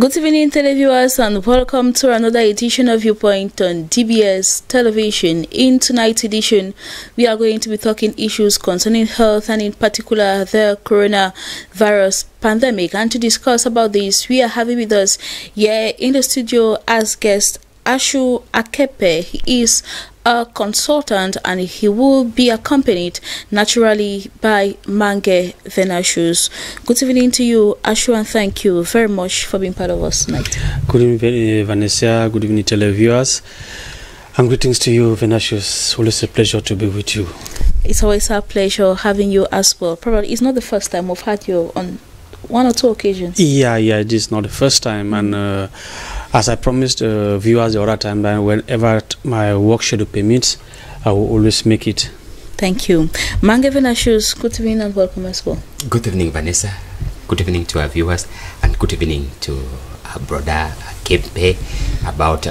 Good evening, televiewers, and welcome to another edition of Viewpoint on DBS Television. In tonight's edition, we are going to be talking issues concerning health and in particular the coronavirus pandemic. And to discuss about this, we are having with us here in the studio as guest Ashu Akepe. He is a consultant and he will be accompanied naturally by Mange Venashus. Good evening to you, Ashu, and thank you very much for being part of us tonight. Good evening, Vanessa. Good evening, televiewers. And greetings to you, Venashus. Always a pleasure to be with you. It's always a pleasure having you as well. Probably it's not the first time we've had you on one or two occasions. Yeah, it is not the first time. And as I promised viewers the other time, that whenever my work schedule permits, I will always make it. Thank you. Mange Venashus, good evening and welcome as well. Good evening, Vanessa. Good evening to our viewers, and good evening to our brother Kepe about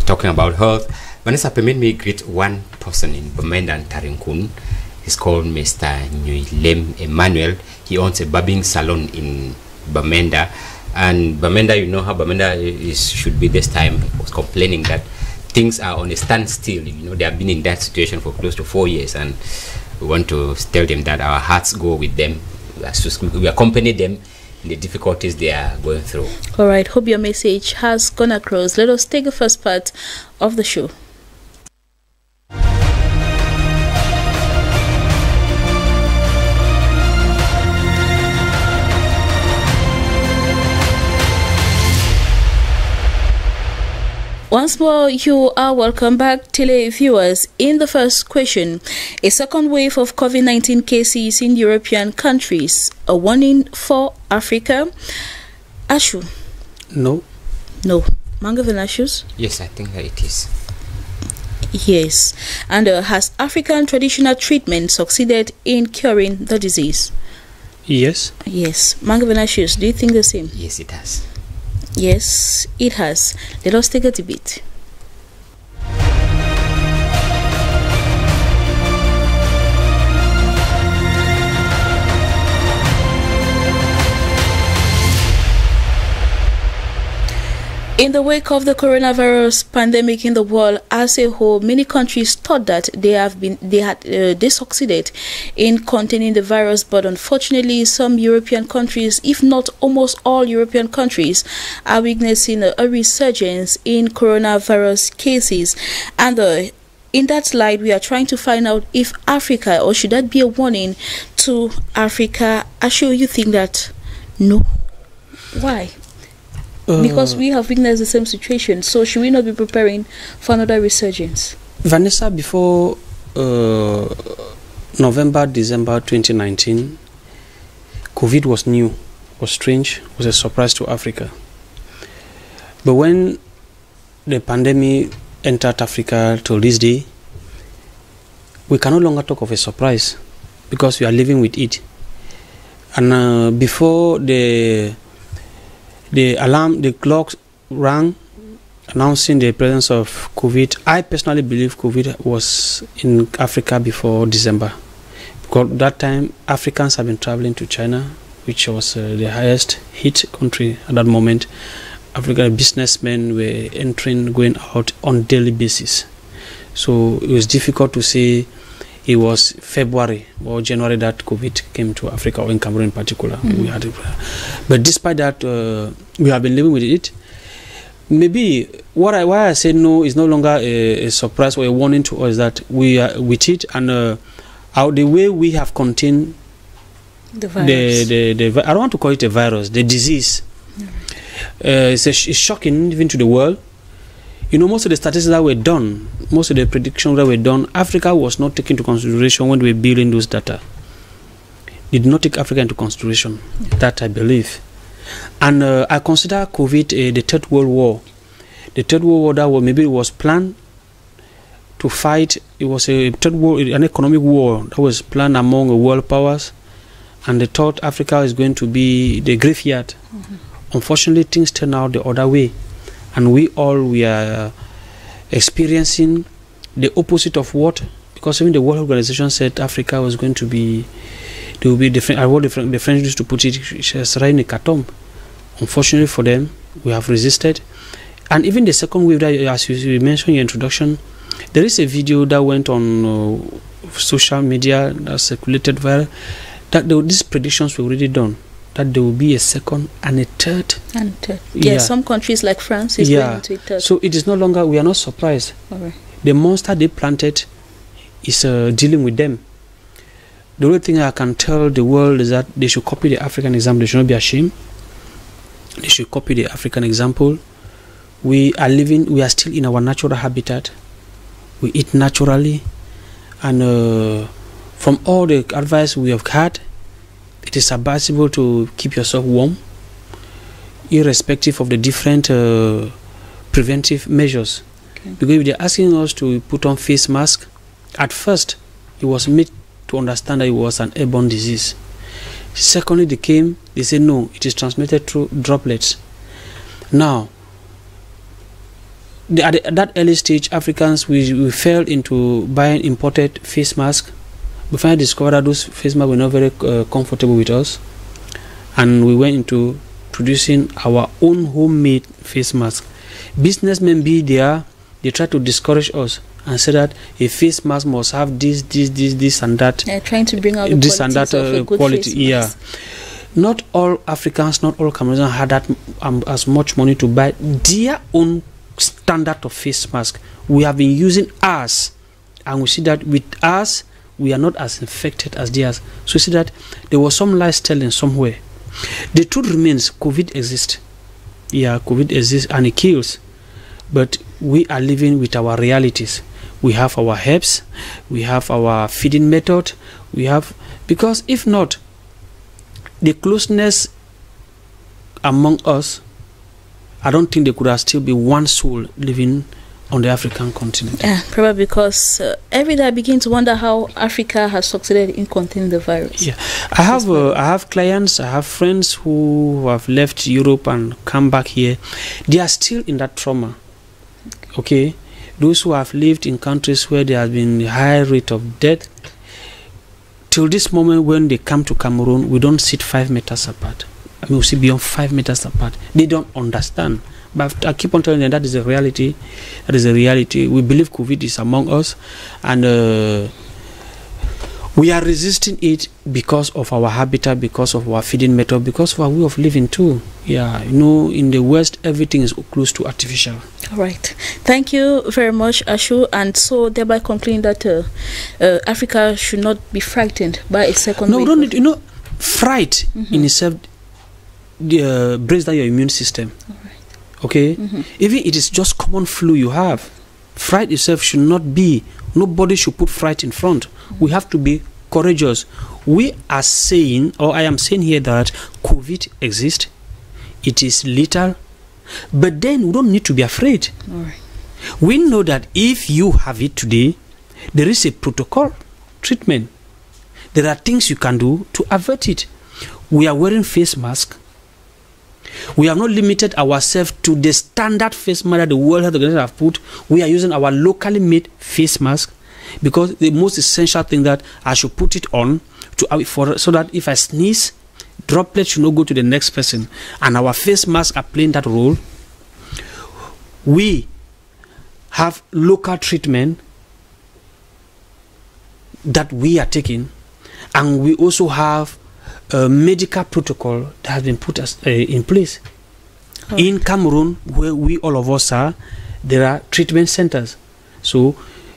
talking about health. Vanessa, permit me greet one person in Bamenda and Tarinkun. He's called Mr. Nyuilem Emmanuel. He owns a barbing salon in Bamenda. And Bamenda, you know how Bamenda should be this time. He was complaining that things are on a standstill. You know, they have been in that situation for close to 4 years, and we want to tell them that our hearts go with them. We accompany them in the difficulties they are going through. All right, hope your message has gone across. Let us take the first part of the show. Once more, you are welcome back, televiewers. In the first question, a second wave of COVID-19 cases in European countries, a warning for Africa. Ashu? No. No. Mange Venashus? Yes, I think that it is. Yes. And has African traditional treatment succeeded in curing the disease? Yes. Yes. Mange Venashus, do you think the same? Yes, it has. Yes, it has. Let us take a debate. In the wake of the coronavirus pandemic in the world as a whole, many countries thought that they succeeded in containing the virus, but unfortunately, some European countries, if not almost all European countries, are witnessing a resurgence in coronavirus cases. And in that light, we are trying to find out if Africa, or should that be a warning to Africa? Actually, you think that no? Why? Because we have witnessed the same situation, so should we not be preparing for another resurgence? Vanessa, before November, December 2019, COVID was new, was strange, was a surprise to Africa. But when the pandemic entered Africa till this day, we can no longer talk of a surprise because we are living with it. And before the clock rang announcing the presence of COVID. I personally believe COVID was in Africa before December, because at that time Africans have been traveling to China, which was the highest hit country at that moment. African businessmen were going out on daily basis. So it was difficult to say it was February or January that COVID came to Africa, or in Cameroon in particular. We had it. But despite that, we have been living with it. Maybe why I say no is no longer a surprise or a warning to us, that we are with it, and the way we have contained the virus. I don't want to call it a virus, the disease. It's shocking even to the world. You know, most of the statistics that were done, most of the predictions that were done, Africa was not taken into consideration when we were building those data. They did not take Africa into consideration, that I believe. And I consider COVID the Third World War. The Third World War, that maybe it was planned to fight. It was a third war, an economic war that was planned among the world powers, and they thought Africa is going to be the graveyard. Unfortunately, things turned out the other way. And we are experiencing the opposite of what, because even the World Organization said Africa was going to be, there will be different. The French used to put it as right in a catomb. Unfortunately for them, We have resisted. And even the second wave, that, as you mentioned in your introduction, there is a video that went on social media that circulated viral, that these predictions were already done, that there will be a second and a third. Yeah, some countries like France is going into a third. So it is no longer, we are not surprised. All right. The monster they planted is dealing with them. The only thing I can tell the world is that they should copy the African example. They should not be ashamed. They should copy the African example. We are still in our natural habitat. We eat naturally. And from all the advice we have had, it is advisable to keep yourself warm, irrespective of the different preventive measures. Okay. Because if they're asking us to put on face mask, at first it was made to understand that it was an airborne disease. Secondly, they said no, it is transmitted through droplets. Now, at that early stage, Africans, we fell into buying imported face masks. We finally discovered that those face masks were not very comfortable with us, and we went into producing our own homemade face mask. Businessmen be there, they try to discourage us and say that a face mask must have this and that. They're trying to bring out the this and that of a good quality. Yeah. Not all Africans, not all Cameroonians had that as much money to buy their own standard of face mask. We have been using ours, and we see that with us we are not as infected as theirs. So we see that there was some lies telling somewhere. The truth remains, COVID exists. Yeah, COVID exists and it kills, but we are living with our realities. We have our herbs, we have our feeding method, because if not, the closeness among us, I don't think there could have still be one soul living on the African continent. Yeah, probably because every day I begin to wonder how Africa has succeeded in containing the virus. Yeah, I have clients, I have friends who have left Europe and come back here. They are still in that trauma. Okay, those who have lived in countries where there has been a high rate of death, till this moment when they come to Cameroon, we don't sit 5 meters apart. I mean, we sit beyond 5 meters apart. They don't understand. But I keep on telling them that is a reality. That is a reality. We believe COVID is among us, and we are resisting it because of our habitat, because of our feeding method, because of our way of living too. Yeah, you know, in the West, everything is close to artificial. All right. Thank you very much, Ashu. And so, thereby concluding that Africa should not be frightened by a second wave. No, we don't need, you know, fright in itself breaks down your immune system. All right. Okay? Even it is just common flu you have. Fright itself should not be, nobody should put fright in front. We have to be courageous. We are saying, or I am saying here, that COVID exists. It is lethal. But then we don't need to be afraid. All right. We know that if you have it today, there is a protocol treatment. There are things you can do to avert it. We are wearing face masks. We have not limited ourselves to the standard face mask that the World Health Organization have put. We are using our locally made face mask, because the most essential thing that I should put it on so that if I sneeze, droplets should not go to the next person, and our face masks are playing that role. We have local treatment that we are taking, and we also have a medical protocol that has been put in place. In Cameroon, where we all of us are, there are treatment centers. So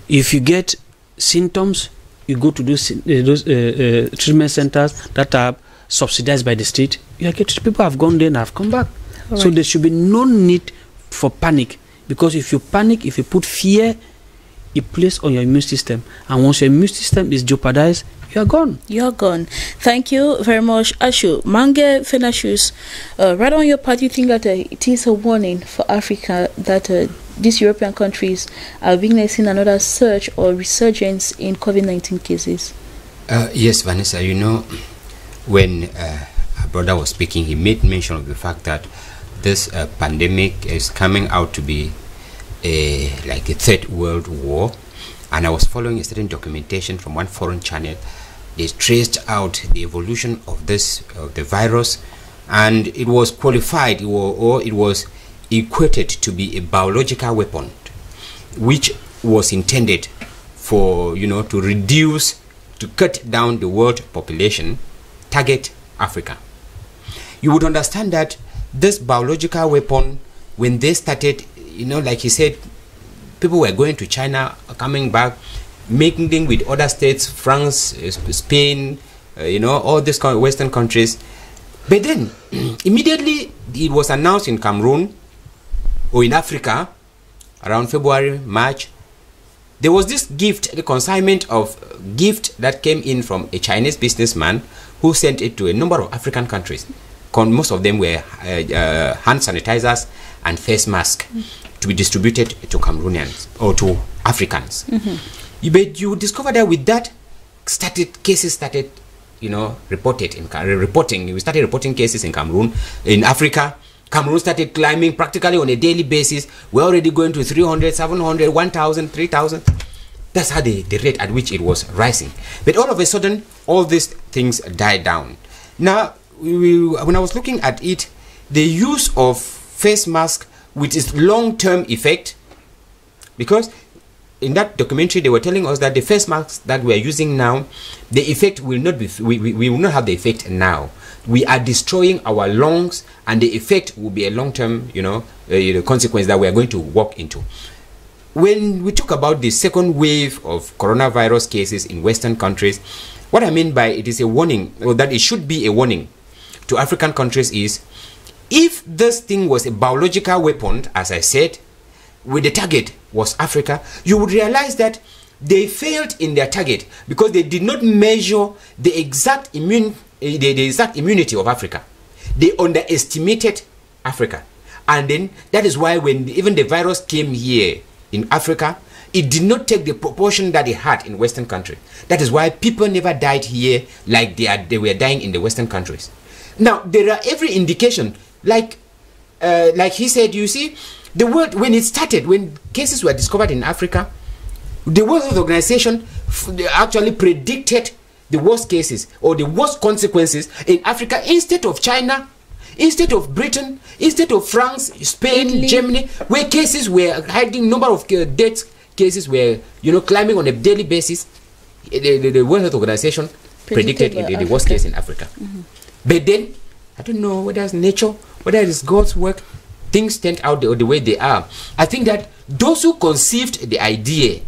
if you get symptoms, you go to those treatment centers that are subsidized by the state. People have gone there and have come back. All so right. there should be no need for panic, because if you panic, if you put fear, it plays on your immune system, and once your immune system is jeopardized, you are gone. You're gone. Thank you very much, Ashu. Mange Fenashus, right on your part, you think that it is a warning for Africa that these European countries are witnessing another surge or resurgence in COVID-19 cases? Yes, Vanessa, you know, when our brother was speaking, he made mention of the fact that this pandemic is coming out to be like a third world war. And I was following a certain documentation from one foreign channel. They traced out the evolution of the virus and it was qualified or it was equated to be a biological weapon, which was intended for, to reduce, to cut down the world population, target Africa. You would understand that this biological weapon, when they started, like he said, people were going to China, coming back, making with other states, France, Spain, all these Western countries. But then, immediately, it was announced in Cameroon, or in Africa, around February, March, there was this gift, the consignment of gift that came in from a Chinese businessman who sent it to a number of African countries. Most of them were hand sanitizers and face masks to be distributed to Cameroonians or to Africans. But you discover that with that, cases started, reporting. We started reporting cases in Cameroon, in Africa. Cameroon started climbing practically on a daily basis. We're already going to 300, 700, 1,000, 3,000. That's how the rate at which it was rising. But all of a sudden, all these things died down. Now, when I was looking at it, the use of face mask with its long-term effect, because in that documentary they were telling us that the face masks that we are using now, the effect will not be, we will not have the effect now. We are destroying our lungs, and the effect will be a long-term, consequence that we are going to walk into. When we talk about the second wave of coronavirus cases in Western countries, what I mean by it is a warning, or that it should be a warning to African countries, is if this thing was a biological weapon, as I said, with the target was Africa, you would realize that they failed in their target because they did not measure the exact immunity of Africa. They underestimated Africa, and then that is why when even the virus came here in Africa, it did not take the proportion that it had in Western countries. That is why people never died here like they were dying in the Western countries. Now there are every indication, like he said, you see, the world, when it started, when cases were discovered in Africa, the World Health Organization actually predicted the worst cases or the worst consequences in Africa instead of China, instead of Britain, instead of France, Spain, Italy, Germany, where cases were hiding, number of death cases were, climbing on a daily basis. The World Health Organization predicted the worst case in Africa. But then, I don't know whether it's nature, whether it's God's work, things turned out the way they are. I think that those who conceived the idea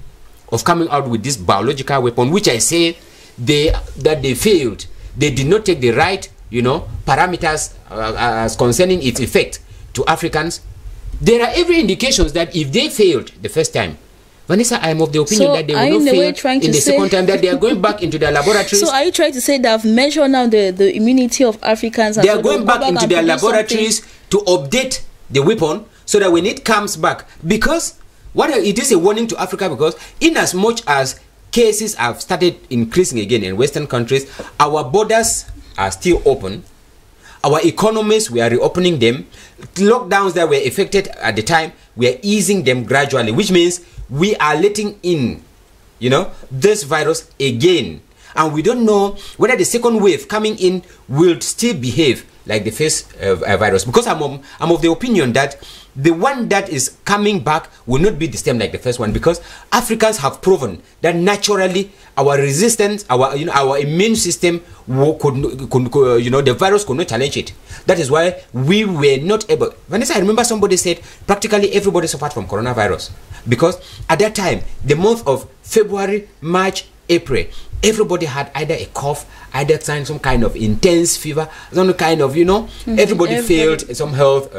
of coming out with this biological weapon, which I say that they failed, they did not take the right, parameters as concerning its effect to Africans. There are every indications that if they failed the first time, Vanessa, I am of the opinion that they will not fail in the second time, that they are going back into their laboratories. So are you trying to say they have measured now the immunity of Africans? They are going back into their laboratories to update the weapon so that when it comes back, because it is a warning to Africa, because in as much as cases have started increasing again in Western countries, our borders are still open, our economies, we are reopening them, lockdowns that were affected at the time, we are easing them gradually, which means we are letting in, this virus again, and we don't know whether the second wave coming in will still behave like the first virus, because I'm of the opinion that the one that is coming back will not be the same like the first one, because Africans have proven that naturally our resistance, our immune system the virus could not challenge it. That is why we were not able. Vanessa, I remember somebody said practically everybody suffered from coronavirus, because at that time, the month of February, March, April, everybody had either a cough, either some kind of intense fever, some kind of, everybody failed some health,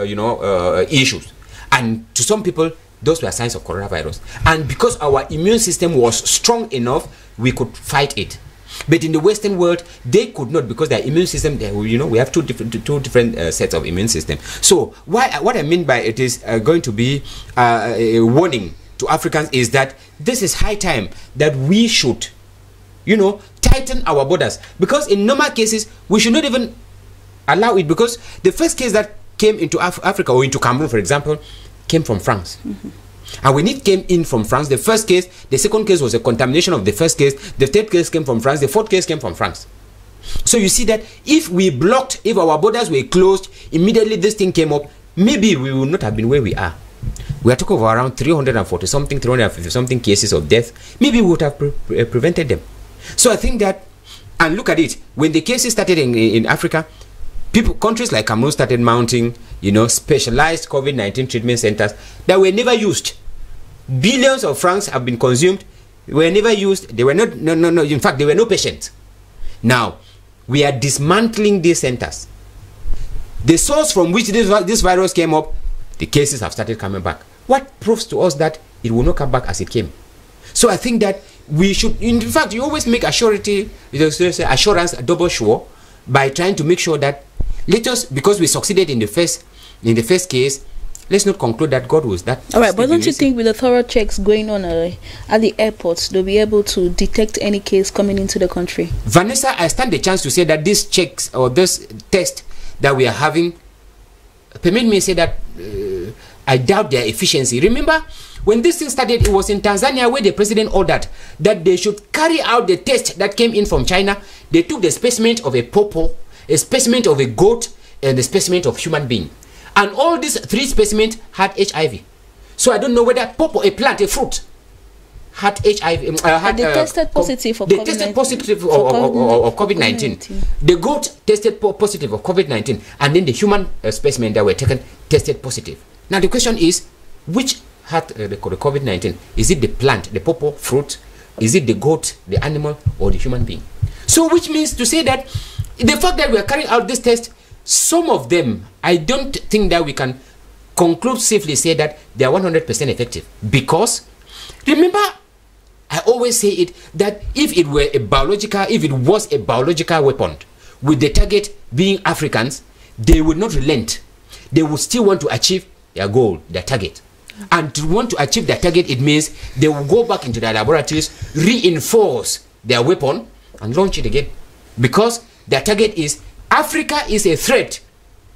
issues. And to some people, those were signs of coronavirus. And because our immune system was strong enough, we could fight it. But in the Western world, they could not, because their immune system, we have two different sets of immune system. So what I mean by it is going to be a warning to Africans is that this is high time that we should, tighten our borders, because in normal cases we should not even allow it, because the first case that came into Africa, or into Cameroon for example, came from France. And when it came in from France, the first case, the second case was a contamination of the first case, the third case came from France, the fourth case came from France. So you see that if we blocked, if our borders were closed, immediately this thing came up, maybe we would not have been where we are. We are talking of around 340 something, 350 something cases of death. Maybe we would have prevented them. So I think that, and look at it, when the cases started in Africa, countries like Cameroon started mounting, you know, specialized COVID-19 treatment centers that were never used. Billions of francs have been consumed, were never used. They were not, no. In fact, there were no patients. Now, we are dismantling these centers. The source from which this virus came up, the cases have started coming back. What proves to us that it will not come back as it came? So I think that we should, in fact, you always make assurance double sure by trying to make sure that, let us, because we succeeded in the first case, let's not conclude that God was that. All right, but don't you think with the thorough checks going on at the airports, they'll be able to detect any case coming into the country? Vanessa, I stand the chance to say that these checks or this test that we are having, permit me to say that I doubt their efficiency. Remember, when this thing started, it was in Tanzania where the president ordered that they should carry out the test that came in from China. They took the specimen of a pawpaw, a specimen of a goat, and the specimen of human being. And all these three specimens had HIV. So I don't know whether pawpaw, a plant, a fruit, had HIV. They tested positive for COVID-19. They tested positive of COVID-19. The goat tested positive of COVID-19. And then the human specimen that were taken tested positive. Now the question is, which had the COVID-19? Is it the plant, the pawpaw, fruit? Is it the goat, the animal, or the human being? So which means to say that the fact that we are carrying out this test, some of them, I don't think that we can conclusively say that they are 100% effective. Because, remember, I always say it, that if it was a biological weapon, with the target being Africans, they would not relent. They would still want to achieve their goal, their target. And to want to achieve their target, it means they will go back into their laboratories, reinforce their weapon, and launch it again. Because their target is, Africa is a threat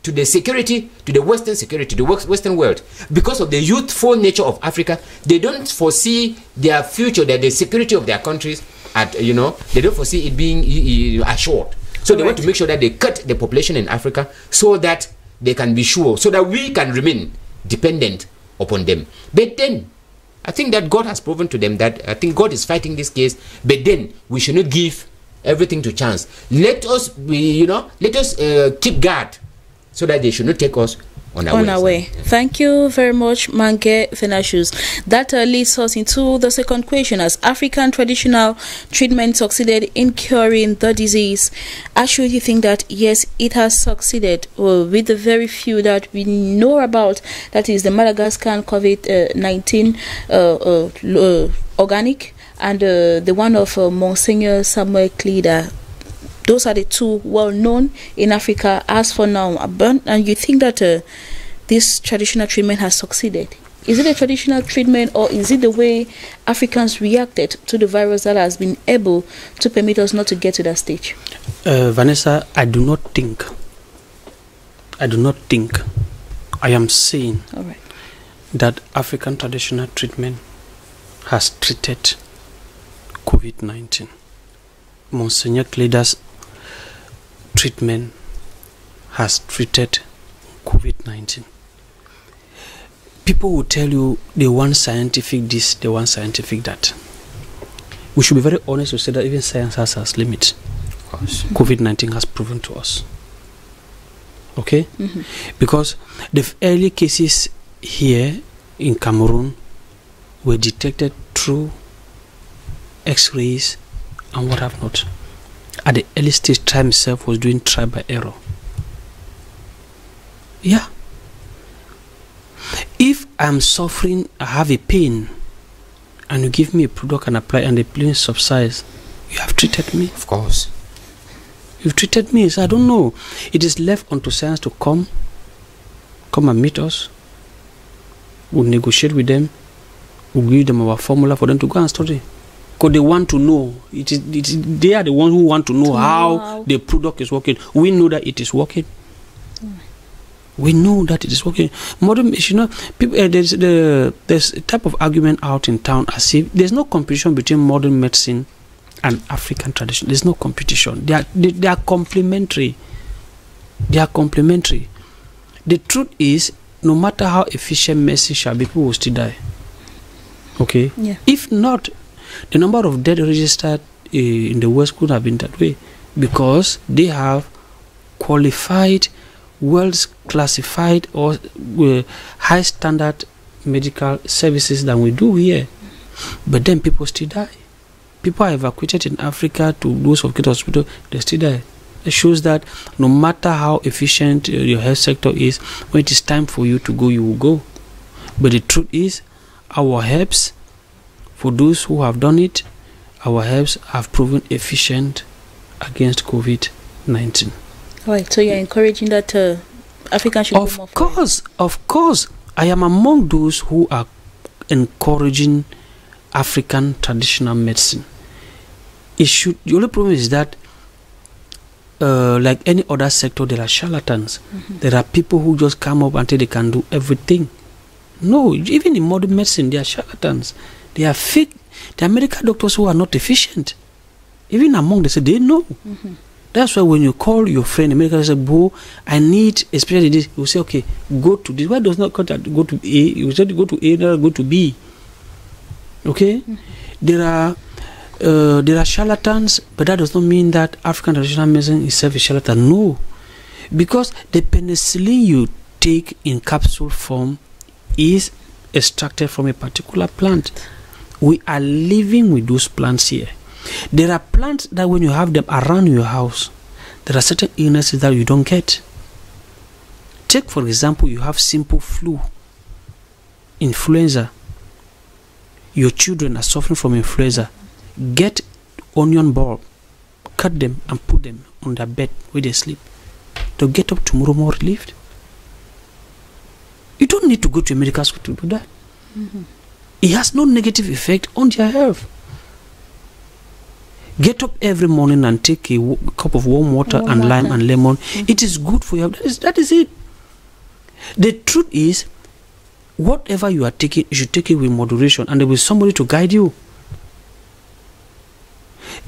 to the security, to the Western security, the Western world. Because of the youthful nature of Africa, they don't foresee their future, that the security of their countries, they don't foresee it being assured. So they want to make sure that they cut the population in Africa so that they can be sure, so that we can remain dependent upon them. But then, I think that God has proven to them that, I think God is fighting this case, but then we should not give everything to chance. Let us be, let us keep guard so that they should not take us on our way. Thank you very much, Mange Venashus. That leads us into the second question. As African traditional treatment succeeded in curing the disease, actually you think that yes, it has succeeded with the very few that we know about, that is the Madagascar COVID-19 organic and the one of Monsignor Samuel Klida. Those are the two well known in Africa as for now. And you think that this traditional treatment has succeeded? Is it a traditional treatment, or is it the way Africans reacted to the virus that has been able to permit us not to get to that stage? Vanessa, I do not think. I am saying that African traditional treatment has treated COVID-19. Monsignor Kleda's treatment has treated COVID-19. People will tell you they want scientific this, they want scientific that. We should be very honest to say that even science has its limits. COVID-19 has proven to us. Okay? Because the early cases here in Cameroon were detected through X-rays and what have not. At the early stage, time itself was doing trial by error. Yeah. If I'm suffering, I have a pain, and you give me a product and apply, and the pain subsides, you have treated me. Of course. You've treated me. So I don't know. It is left unto science to come and meet us. We'll negotiate with them. We'll give them our formula for them to go and study. Because they want to know. They are the ones who want to know how the product is working. We know that it is working. We know that it is working. Modern, people, there's a type of argument out in town as if there's no competition between modern medicine and African tradition. There's no competition. They are complementary. They are complementary. The truth is, no matter how efficient medicine shall be, people will still die. Okay? Yeah. If not, the number of dead registered in the West could have been that way, because they have qualified, well classified, or high standard medical services than we do here. But then people still die. People are evacuated in Africa to those of Kit Hospital, they still die. It shows that no matter how efficient your health sector is, when it is time for you to go, you will go. But the truth is, our herbs, for those who have done it, our herbs have proven efficient against COVID-19. Right, so you're encouraging that Africans should go more for it. Of course. I am among those who are encouraging African traditional medicine. The only problem is that like any other sector, there are charlatans. There are people who just come up until they can do everything. No, even in modern medicine, there are charlatans. They are fake. There are medical doctors who are not efficient. Even among them, they know. That's why when you call your friend, a medical doctor, say, "Bo, I need especially this," you say, "Okay, go to this." Why does not go to A? You said go to A, not go to B. Okay, there are charlatans, but that does not mean that African traditional medicine itself is charlatan. No, because the penicillin you take in capsule form is extracted from a particular plant. We are living with those plants here. There are plants that when you have them around your house, there are certain illnesses that you don't get. Take for example, you have simple flu, influenza. Your children are suffering from influenza. Get onion bulb, cut them and put them on their bed where they sleep. They'll get up tomorrow more relieved. You don't need to go to a medical school to do that. It has no negative effect on their health. Get up every morning and take a cup of warm water and lime and lemon. It is good for you. That is it. The truth is, whatever you are taking, you should take it with moderation, and there will be somebody to guide you.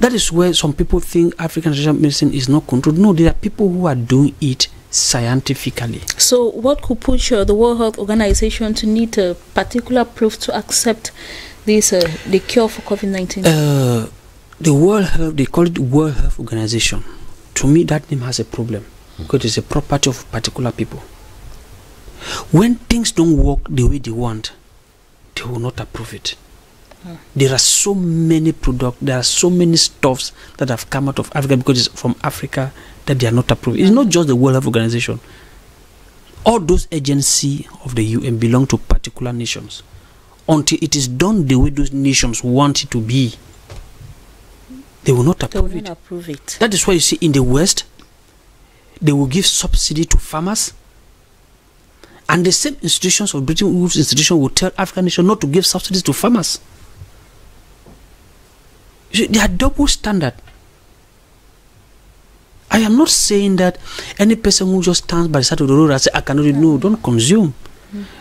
That is where some people think African traditional medicine is not controlled. No, there are people who are doing it scientifically. So what could push the World Health Organization to need a particular proof to accept this the cure for COVID-19? The World Health, they call it World Health Organization. To me, that name has a problem because it's a property of particular people. When things don't work the way they want, they will not approve it. There are so many products, there are so many stuffs that have come out of Africa because it's from Africa that they are not approved. It's not just the World Health Organization. All those agencies of the UN belong to particular nations. Until it is done the way those nations want it to be, they will not approve it. That is why you see in the West, they will give subsidy to farmers. And the same institutions of Bretton Woods institution will tell African nations not to give subsidies to farmers. They are double standard. I am not saying that any person who just stands by the side of the road and says, "I cannot," no, don't consume.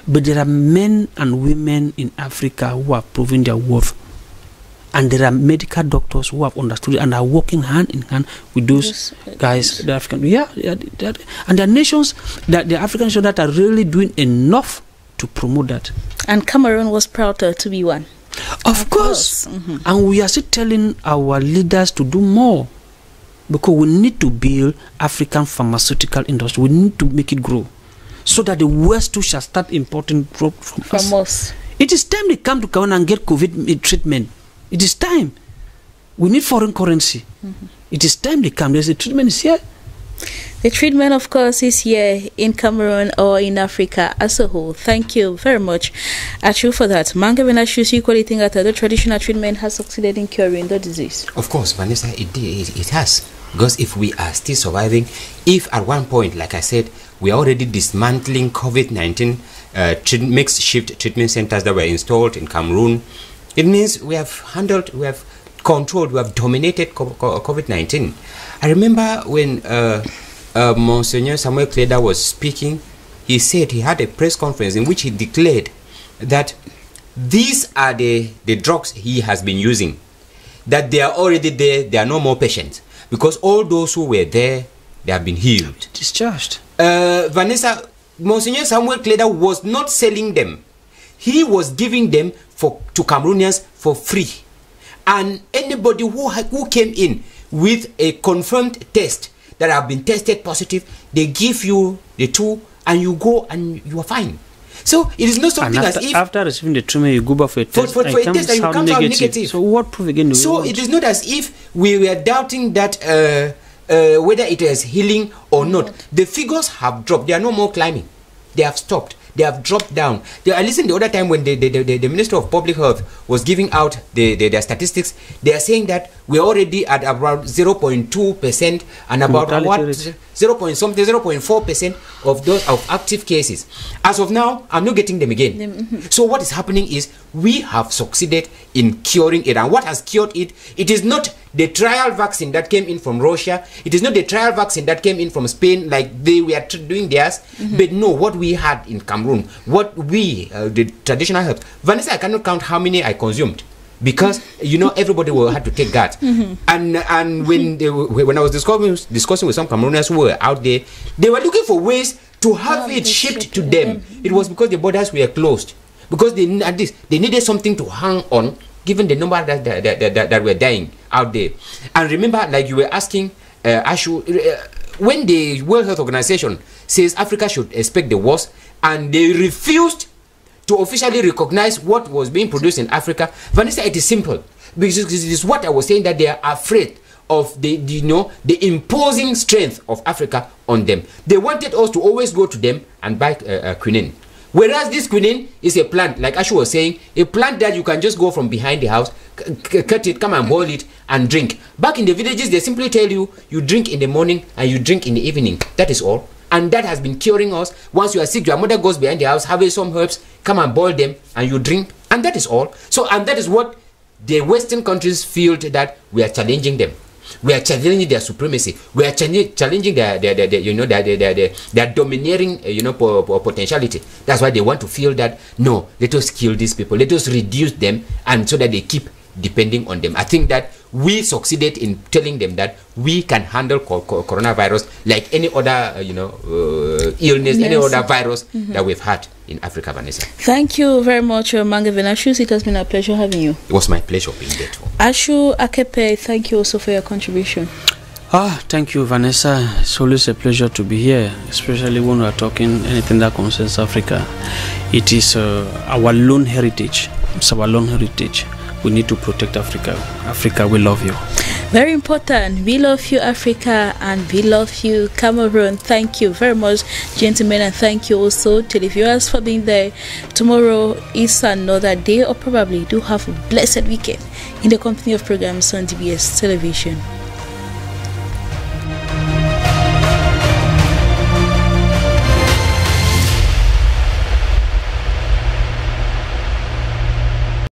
But there are men and women in Africa who are proving their worth. And there are medical doctors who have understood it and are working hand in hand with those guys, the African. And there are nations, that the African nations that are really doing enough to promote that. And Cameroon was proud to be one. Of course. And we are still telling our leaders to do more, because we need to build African pharmaceutical industry. We need to make it grow, so that the West too shall start importing from us. It is time they come to Cameroon and get COVID treatment. It is time. We need foreign currency. It is time they come. There's a treatment is here. The treatment, of course, is here in Cameroon or in Africa as a whole. Thank you very much, Achu, for that. Manga, when Achu, you equally think that the traditional treatment has succeeded in curing the disease? Of course, Vanessa, it has. Because if we are still surviving, if at one point, like I said, we are already dismantling COVID-19 makeshift treatment centers that were installed in Cameroon, it means we have handled, we have controlled, we have dominated COVID-19. I remember when Monsignor Samuel Kleda was speaking, he said he had a press conference in which he declared that these are the drugs he has been using. that they are already there, they are no more patients. Because all those who were there, they have been healed. Discharged. Vanessa, Monsignor Samuel Kleda was not selling them. He was giving them to Cameroonians for free. And anybody who came in with a confirmed test that have been tested positive, they give you the two and you go and you are fine. So it is not something after, as if after receiving the treatment you go back for a test, for a test and you come out negative. So what proof again do we want? It is not as if we were doubting that whether it is healing or not. The figures have dropped. They are no more climbing. They have stopped. They have dropped down. I listened the other time when the Minister of Public Health was giving out their statistics. They are saying that we're already at about 0.2% and about 0.4% of those of active cases. As of now, I'm not getting them again. So what is happening is we have succeeded in curing it. And what has cured it? It is not the trial vaccine that came in from Russia. It is not the trial vaccine that came in from Spain, like they were doing theirs. But no, what we had in Cameroon, what we, the traditional health. Vanessa, I cannot count how many I consumed. Because everybody will have to take that, and when I was discussing with some Cameroonians who were out there, they were looking for ways to have it shipped to them. It was because the borders were closed, because they needed something to hang on, given the number that were dying out there. And remember, like you were asking, when the World Health Organization says Africa should expect the worst, and they refused to officially recognize what was being produced in Africa. Vanessa, it is simple, because this is what I was saying, that they are afraid of the imposing strength of Africa on them. They wanted us to always go to them and buy quinine, whereas this quinine is a plant, like Ashu was saying, a plant that you can just go from behind the house, cut it, come and boil it and drink. Back in the villages, they simply tell you, you drink in the morning and you drink in the evening. That is all. And that has been curing us. Once you are sick, your mother goes behind the house, having some herbs, come and boil them, and you drink, and that is all. So, and that is what the Western countries feel, that we are challenging them. We are challenging their supremacy. We are challenging their domineering, potentiality. That's why they want to feel that, no, let us kill these people, let us reduce them, and so that they keep depending on them. I think that we succeeded in telling them that we can handle coronavirus like any other, illness, any other virus that we've had in Africa, Vanessa. Thank you very much, Mangavin Ashu. It has been a pleasure having you. It was my pleasure being there too. Ashu Akepe, thank you also for your contribution. Thank you, Vanessa. It's always a pleasure to be here, especially when we are talking anything that concerns Africa. It is our lone heritage. It's our lone heritage. We need to protect Africa. Africa, we love you. Very important. We love you, Africa, and we love you, Cameroon. Thank you very much, gentlemen, and thank you also to the viewers for being there. Tomorrow is another day, or probably do have a blessed weekend in the company of programs on DBS Television.